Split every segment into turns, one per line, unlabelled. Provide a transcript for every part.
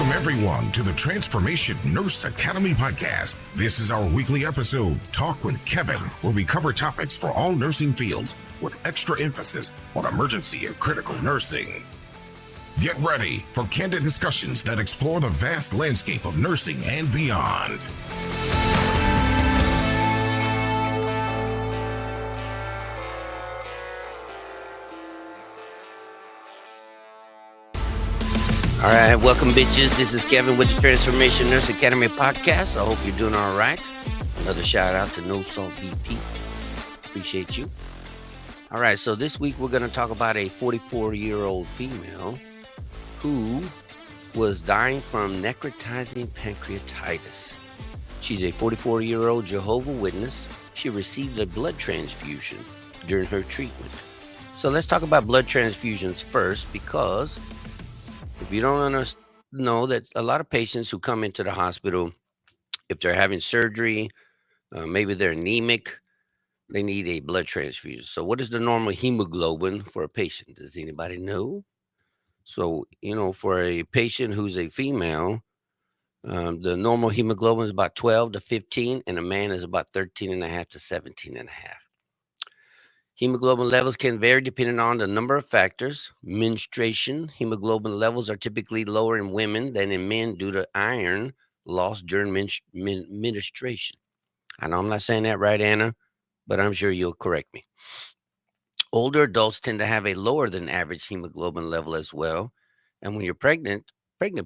Welcome everyone to the Transformation Nurse Academy podcast. This is our weekly episode, Talk with Kevin, where we cover topics for all nursing fields with extra emphasis on emergency and critical nursing. Get ready for candid discussions that explore the vast landscape of nursing and beyond.
All right, welcome, bitches. This is Kevin with the Transformation Nurse Academy podcast. I hope you're doing all right. Another shout out to No Salt VP. Appreciate you. All right, so this week we're going to talk about a 44-year-old female who was dying from necrotizing pancreatitis. She's a 44-year-old Jehovah Witness. She received a blood transfusion during her treatment. So let's talk about blood transfusions first, because if you don't know that a lot of patients who come into the hospital, if they're having surgery, maybe they're anemic, they need a blood transfusion. So what is the normal hemoglobin for a patient? Does anybody know? So, for a patient who's a female, the normal hemoglobin is about 12 to 15, and a man is about 13.5 to 17.5. Hemoglobin levels can vary depending on the number of factors. Menstruation. Hemoglobin levels are typically lower in women than in men due to iron loss during menstruation. I know I'm not saying that right, Anna, but I'm sure you'll correct me. Older adults tend to have a lower than average hemoglobin level as well. And when you're pregnant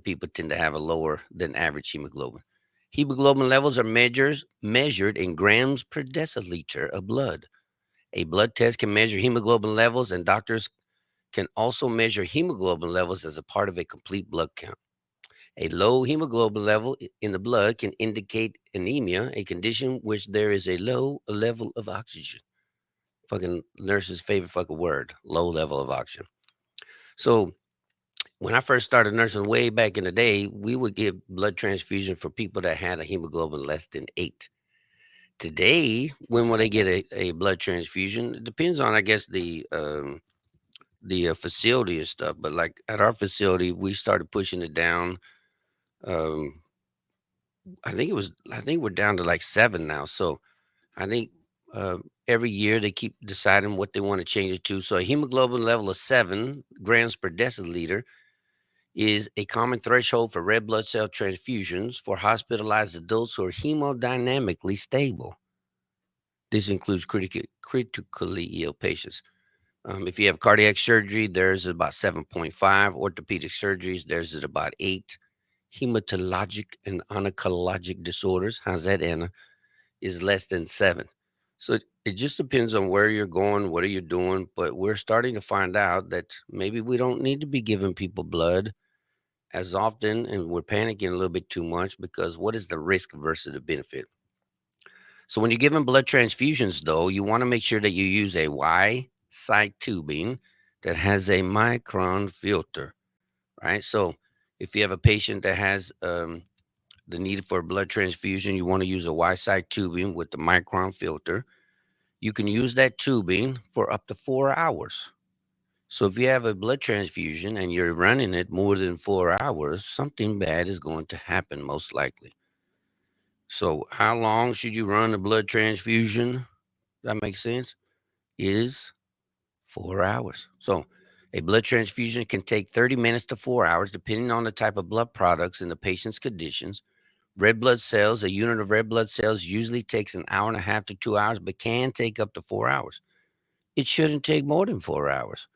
people tend to have a lower than average hemoglobin. Hemoglobin levels are measured in grams per deciliter of blood. A blood test can measure hemoglobin levels, and doctors can also measure hemoglobin levels as a part of a complete blood count. A low hemoglobin level in the blood can indicate anemia, a condition which there is a low level of oxygen. Fucking nurse's favorite fucking word, low level of oxygen. So when I first started nursing way back in the day, we would give blood transfusion for people that had a hemoglobin less than 8. Today, when will they get a blood transfusion? It depends on, I guess, the facility and stuff. But like at our facility, we started pushing it down. I think we're down to like 7 now. So I think every year they keep deciding what they want to change it to. So a hemoglobin level of 7 grams per deciliter is a common threshold for red blood cell transfusions for hospitalized adults who are hemodynamically stable. This includes critically ill patients. If you have cardiac surgery, theirs is about 7.5. Orthopedic surgeries, theirs is about 8. Hematologic and oncologic disorders, how's that, Anna, is less than 7. So it just depends on where you're going, what are you doing. But we're starting to find out that maybe we don't need to be giving people blood as often, and we're panicking a little bit too much, because what is the risk versus the benefit? So when you're giving blood transfusions, though, you want to make sure that you use a Y-site tubing that has a micron filter, right? So if you have a patient that has the need for a blood transfusion, you want to use a Y-site tubing with the micron filter. You can use that tubing for up to 4 hours. So if you have a blood transfusion and you're running it more than 4 hours, something bad is going to happen, most likely. So how long should you run a blood transfusion? That makes sense. Is 4 hours. So a blood transfusion can take 30 minutes to 4 hours, depending on the type of blood products and the patient's conditions. Red blood cells, a unit of red blood cells, usually takes an hour and a half to 2 hours, but can take up to 4 hours. It shouldn't take more than 4 hours,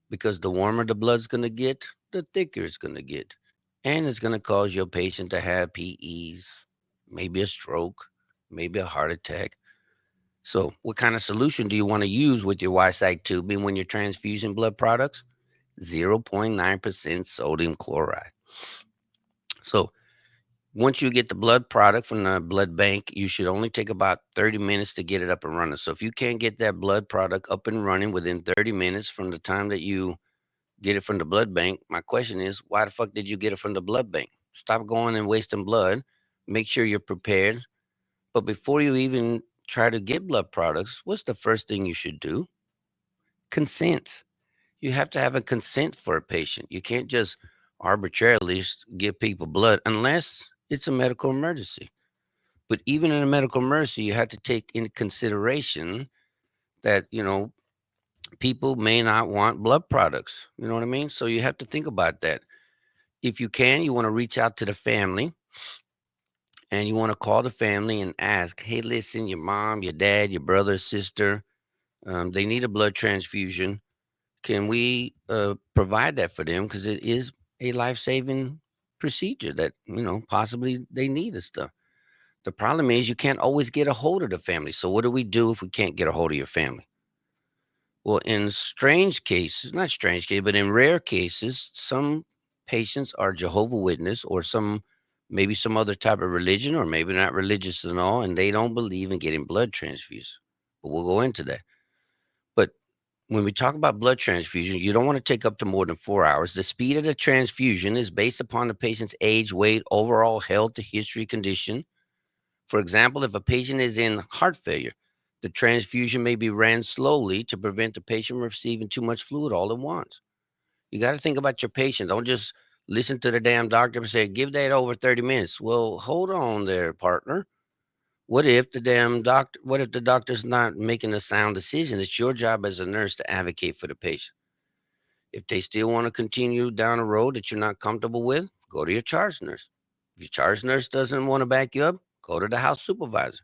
because the warmer the blood's going to get, the thicker it's going to get. And it's going to cause your patient to have PEs, maybe a stroke, maybe a heart attack. So what kind of solution do you want to use with your Y-site tubing when you're transfusing blood products? 0.9% sodium chloride. So once you get the blood product from the blood bank, you should only take about 30 minutes to get it up and running. So if you can't get that blood product up and running within 30 minutes from the time that you get it from the blood bank, my question is, why the fuck did you get it from the blood bank? Stop going and wasting blood. Make sure you're prepared. But before you even try to get blood products, what's the first thing you should do? Consent. You have to have a consent for a patient. You can't just arbitrarily give people blood unless it's a medical emergency. But even in a medical emergency, you have to take into consideration that, people may not want blood products. You know what I mean? So you have to think about that. If you can, you want to reach out to the family and you want to call the family and ask, hey, listen, your mom, your dad, your brother, sister, they need a blood transfusion. Can we provide that for them? Because it is a life saving procedure that, possibly they need this stuff. The problem is you can't always get a hold of the family. So what do we do if we can't get a hold of your family? Well, in strange cases, not strange cases, but in rare cases, some patients are Jehovah Witness or maybe some other type of religion, or maybe not religious at all, and they don't believe in getting blood transfused. But we'll go into that. But when we talk about blood transfusion, you don't want to take up to more than 4 hours. The speed of the transfusion is based upon the patient's age, weight, overall health, history, condition. For example, if a patient is in heart failure, the transfusion may be ran slowly to prevent the patient from receiving too much fluid all at once. You got to think about your patient. Don't just listen to the damn doctor and say, give that over 30 minutes. Well, hold on there, partner. What if the doctor's not making a sound decision? It's your job as a nurse to advocate for the patient. If they still want to continue down a road that you're not comfortable with, go to your charge nurse. If your charge nurse doesn't want to back you up, go to the house supervisor.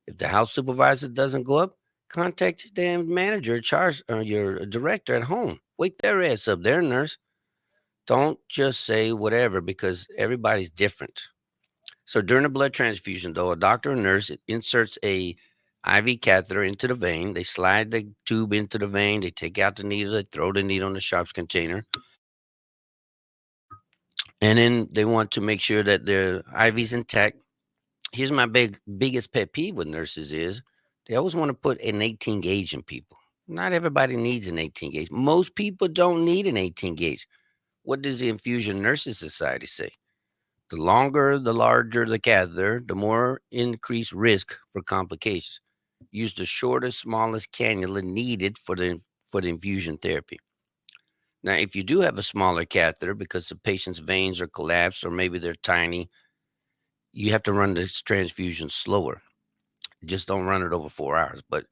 If the house supervisor doesn't go up, contact your damn manager, charge or your director at home. Wake their ass up, their nurse. Don't just say whatever because everybody's different. So during a blood transfusion, though, a doctor or nurse inserts a IV catheter into the vein. They slide the tube into the vein. They take out the needle. They throw the needle in the sharps container. And then they want to make sure that their IV's intact. Here's my biggest pet peeve with nurses is they always want to put an 18 gauge in people. Not everybody needs an 18 gauge. Most people don't need an 18 gauge. What does the Infusion Nurses Society say? The longer, the larger the catheter, the more increased risk for complications. Use the shortest, smallest cannula needed for the infusion therapy. Now, if you do have a smaller catheter because the patient's veins are collapsed or maybe they're tiny, you have to run the transfusion slower. Just don't run it over 4 hours. But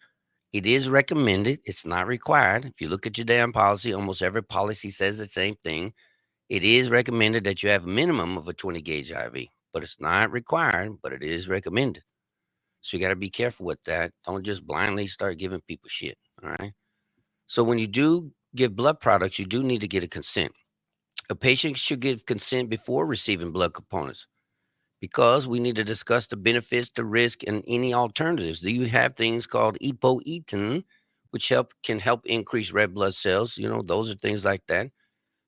it is recommended. It's not required. If you look at your damn policy, almost every policy says the same thing. It is recommended that you have a minimum of a 20 gauge IV, but it's not required, but it is recommended. So you got to be careful with that. Don't just blindly start giving people shit. All right. So when you do give blood products, you do need to get a consent. A patient should give consent before receiving blood components because we need to discuss the benefits, the risk, and any alternatives. Do you have things called epoetin, which can help increase red blood cells? Those are things like that.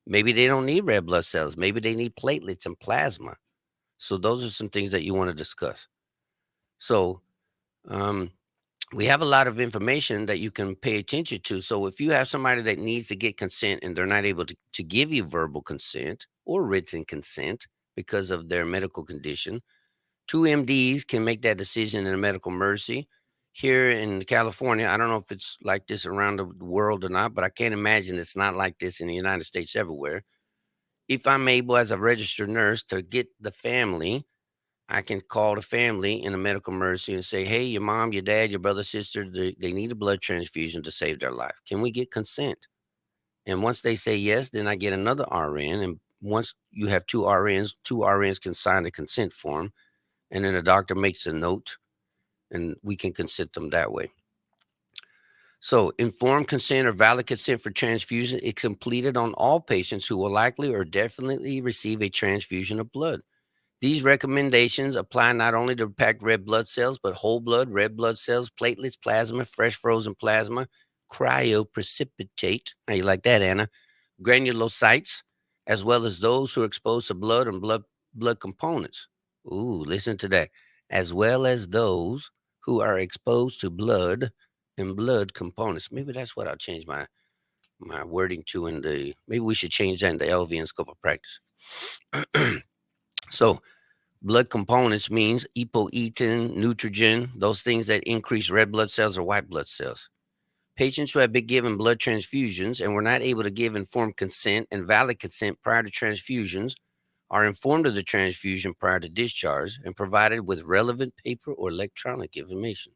Maybe they don't need red blood cells. Maybe they need platelets and plasma. So those are some things that you want to discuss. So um, we have a lot of information that you can pay attention to. So if you have somebody that needs to get consent and they're not able to give you verbal consent or written consent because of their medical condition, two MDs can make that decision in a medical emergency. Here in California, I don't know if it's like this around the world or not, but I can't imagine it's not like this in the United States everywhere. If I'm able as a registered nurse to get the family, I can call the family in a medical emergency and say, hey, your mom, your dad, your brother, sister, they need a blood transfusion to save their life. Can we get consent? And once they say yes, then I get another RN. And once you have two RNs can sign the consent form. And then the doctor makes a note and we can consent them that way. So informed consent or valid consent for transfusion is completed on all patients who will likely or definitely receive a transfusion of blood. These recommendations apply not only to packed red blood cells, but whole blood, red blood cells, platelets, plasma, fresh frozen plasma, cryoprecipitate. How you like that, Anna? Granulocytes, as well as those who are exposed to blood and blood components. Ooh, listen to that. As well as those who are exposed to blood and blood components. Maybe that's what I'll change my wording to maybe we should change that in the LV and scope of practice. So blood components means epoetin, nutrigen, those things that increase red blood cells or white blood cells. Patients who have been given blood transfusions and were not able to give informed consent and valid consent prior to transfusions are informed of the transfusion prior to discharge and provided with relevant paper or electronic information.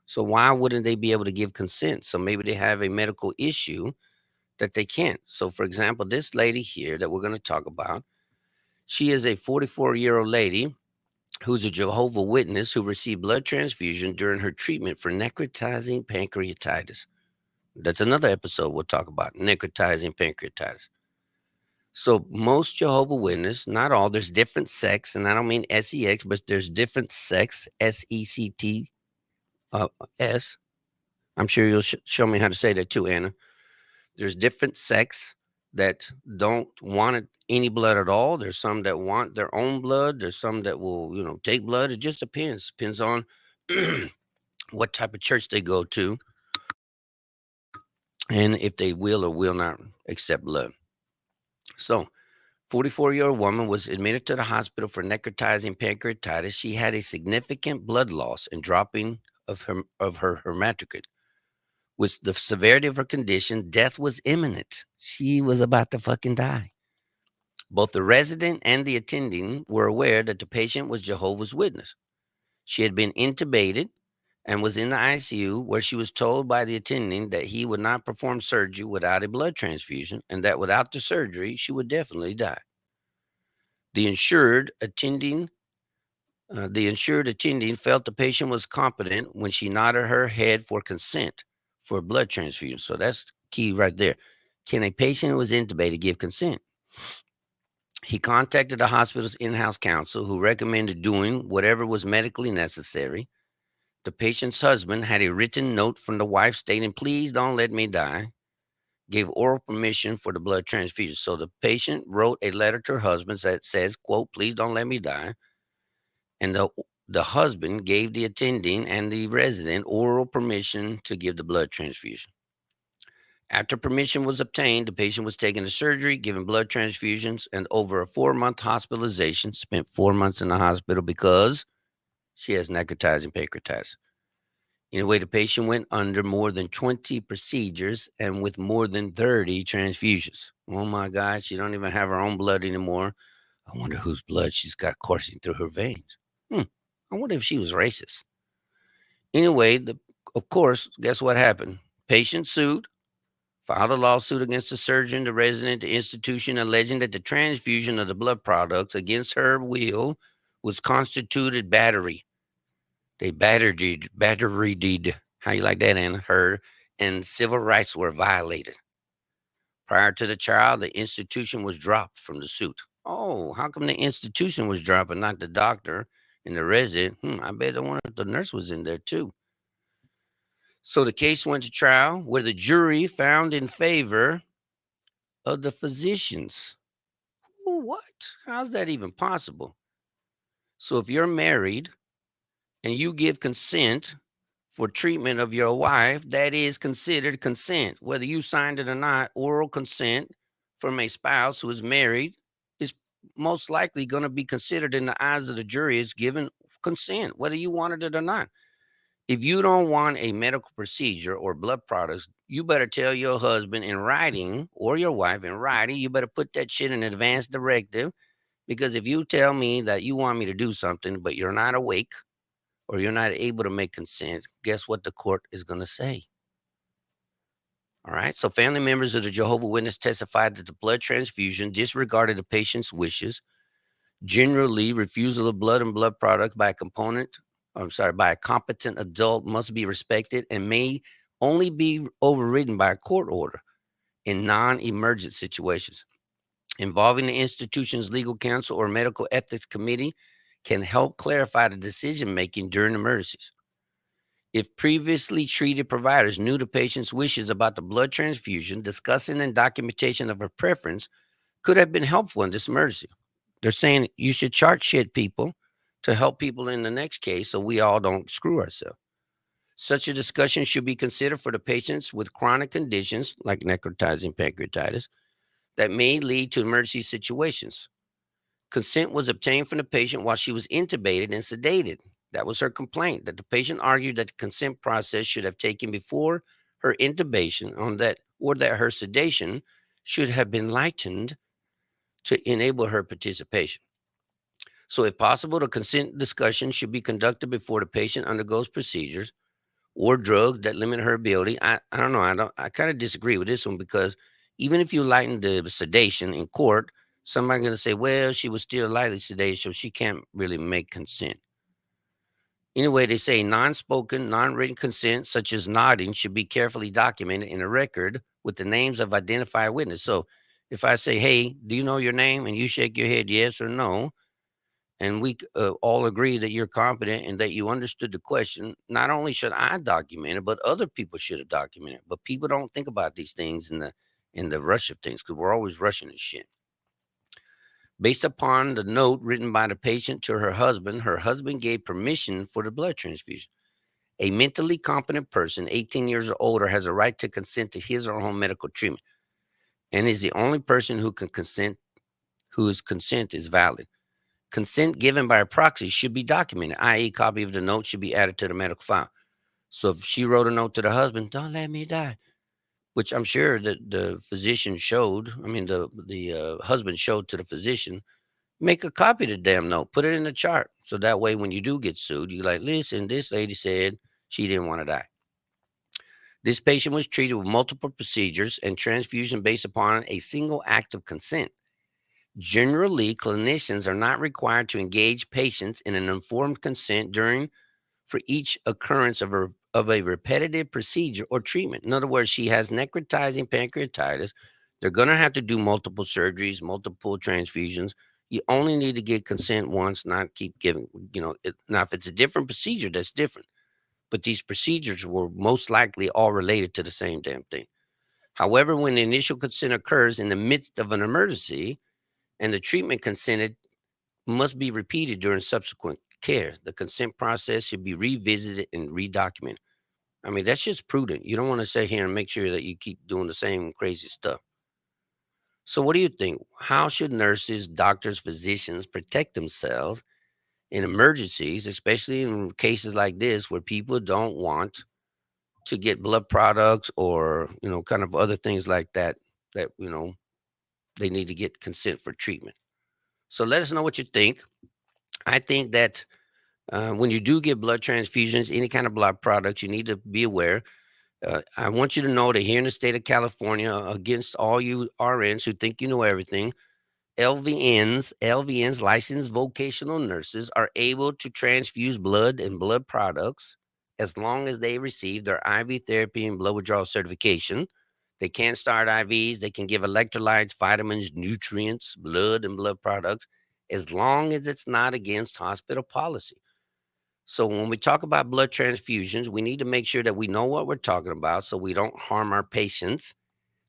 So why wouldn't they be able to give consent? So maybe they have a medical issue that they can't. So for example, this lady here that we're going to talk about, she is a 44-year-old lady who's a Jehovah Witness who received blood transfusion during her treatment for necrotizing pancreatitis. That's another episode we'll talk about, necrotizing pancreatitis. So most Jehovah Witness, not all, there's different sects, and I don't mean sex, but there's different sects, S-E-C-T-S. I'm sure you'll show me how to say that too, Anna. There's different sects that don't want any blood at all. There's some that want their own blood. There's some that will, take blood. It just depends. Depends on what type of church they go to and if they will or will not accept blood. So 44-year-old woman was admitted to the hospital for necrotizing pancreatitis. She had a significant blood loss and dropping of her hematocrit. With the severity of her condition, death was imminent. She was about to fucking die. Both the resident and the attending were aware that the patient was Jehovah's Witness. She had been intubated and was in the ICU, where she was told by the attending that he would not perform surgery without a blood transfusion and that without the surgery, she would definitely die. The insured attending felt the patient was competent when she nodded her head for consent for a blood transfusion. So that's key right there. Can a patient who was intubated give consent? He contacted the hospital's in-house counsel, who recommended doing whatever was medically necessary. The patient's husband had a written note from the wife stating, "Please don't let me die," gave oral permission for the blood transfusion. So the patient wrote a letter to her husband that says, quote, "Please don't let me die." And the husband gave the attending and the resident oral permission to give the blood transfusion. After permission was obtained, the patient was taken to surgery, given blood transfusions, and over a 4-month hospitalization, spent 4 months in the hospital because she has necrotizing pancreatitis. Anyway, the patient went under more than 20 procedures and with more than 30 transfusions. Oh my God, she don't even have her own blood anymore. I wonder whose blood she's got coursing through her veins. I wonder if she was racist. Anyway, of course, guess what happened? Patient sued, filed a lawsuit against the surgeon, the resident, the institution, alleging that the transfusion of the blood products against her will was constituted battery. They batteried, how you like that, Anna? Her, and civil rights were violated. Prior to the trial, the institution was dropped from the suit. Oh, how come the institution was dropped and not the doctor and the resident? I bet I wonder if the nurse was in there too. So the case went to trial where the jury found in favor of the physicians. What? How's that even possible? So if you're married and you give consent for treatment of your wife, that is considered consent. Whether you signed it or not, oral consent from a spouse who is married is most likely going to be considered in the eyes of the jury as given consent, whether you wanted it or not. If you don't want a medical procedure or blood products, you better tell your husband in writing or your wife in writing, you better put that shit in advance directive. Because if you tell me that you want me to do something, but you're not awake or you're not able to make consent, guess what the court is going to say? All right. So family members of the Jehovah Witness testified that the blood transfusion disregarded the patient's wishes. Generally, refusal of blood and blood products by a competent adult must be respected and may only be overridden by a court order in non-emergent situations. Involving the institution's legal counsel or medical ethics committee can help clarify the decision-making during emergencies. If previously treated providers knew the patient's wishes about the blood transfusion, discussing and documentation of her preference could have been helpful in this emergency. They're saying you should chart shit people to help people in the next case so we all don't screw ourselves. Such a discussion should be considered for the patients with chronic conditions like necrotizing pancreatitis that may lead to emergency situations. Consent was obtained from the patient while she was intubated and sedated. That was her complaint, that the patient argued that the consent process should have taken before her intubation on that, or that her sedation should have been lightened to enable her participation. So if possible, the consent discussion should be conducted before the patient undergoes procedures or drugs that limit her ability. I don't know. I kind of disagree with this one, because even if you lighten the sedation in court, somebody's going to say, well, she was still lightly sedated, so she can't really make consent. Anyway, they say non-spoken, non-written consent, such as nodding, should be carefully documented in a record with the names of identified witnesses. So if I say, hey, do you know your name? And you shake your head yes or no, and we all agree that you're competent and that you understood the question, not only should I document it, but other people should have documented it. But people don't think about these things in the rush of things, because we're always rushing this shit. Based upon the note written by the patient to her husband gave permission for the blood transfusion. A mentally competent person, 18 years or older, has a right to consent to his or her own medical treatment, and is the only person who can consent, whose consent is valid. Consent given by a proxy should be documented, i.e., a copy of the note should be added to the medical file. So if she wrote a note to the husband, don't let me die, which I'm sure that the physician showed, the husband showed to the physician, make a copy of the damn note, put it in the chart. So that way, when you do get sued, you're like, listen, this lady said she didn't want to die. This patient was treated with multiple procedures and transfusion based upon a single act of consent. Generally, clinicians are not required to engage patients in an informed consent for each occurrence of a repetitive procedure or treatment. In other words, she has necrotizing pancreatitis. They're going to have to do multiple surgeries, multiple transfusions. You only need to get consent once, not keep giving, now if it's a different procedure, that's different. But these procedures were most likely all related to the same damn thing. However, when the initial consent occurs in the midst of an emergency, and the treatment consented must be repeated during subsequent care, the consent process should be revisited and redocumented. I mean, that's just prudent. You don't want to sit here and make sure that you keep doing the same crazy stuff. So what do you think? How should nurses, doctors, physicians protect themselves in emergencies, especially in cases like this where people don't want to get blood products or, kind of other things like that, they need to get consent for treatment? So let us know what you think. I think that when you do get blood transfusions, any kind of blood products, you need to be aware. I want you to know that here in the state of California, against all you RNs who think you know everything, LVNs, licensed vocational nurses, are able to transfuse blood and blood products as long as they receive their IV therapy and blood withdrawal certification. They can't start IVs. They can give electrolytes, vitamins, nutrients, blood and blood products, as long as it's not against hospital policy. So when we talk about blood transfusions, we need to make sure that we know what we're talking about so we don't harm our patients.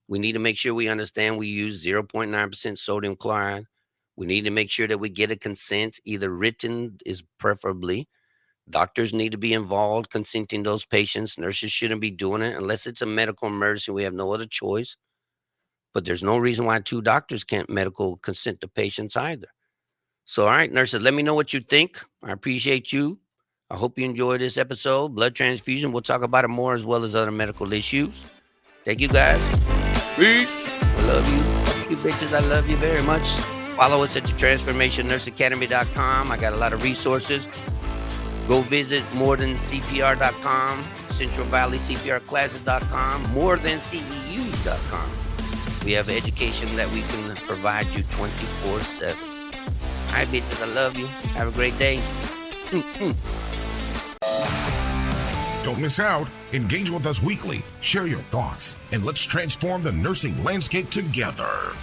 We need to make sure we understand we use 0.9% sodium chloride. We need to make sure that we get a consent, either written is preferably. Doctors need to be involved consenting those patients. Nurses shouldn't be doing it unless it's a medical emergency. We have no other choice. But there's no reason why two doctors can't medical consent to patients either. So, all right, nurses, let me know what you think. I appreciate you. I hope you enjoyed this episode. Blood transfusion. We'll talk about it more, as well as other medical issues. Thank you, guys. Peace. I love you. You bitches, I love you very much. Follow us at the TransformationNurseAcademy.com. I got a lot of resources. Go visit morethancpr.com, CentralValleyCPRclasses.com, morethanceus.com. We have education that we can provide you 24/7. Hi, bitches. I love you. Have a great day.
Don't miss out. Engage with us weekly. Share your thoughts, and let's transform the nursing landscape together.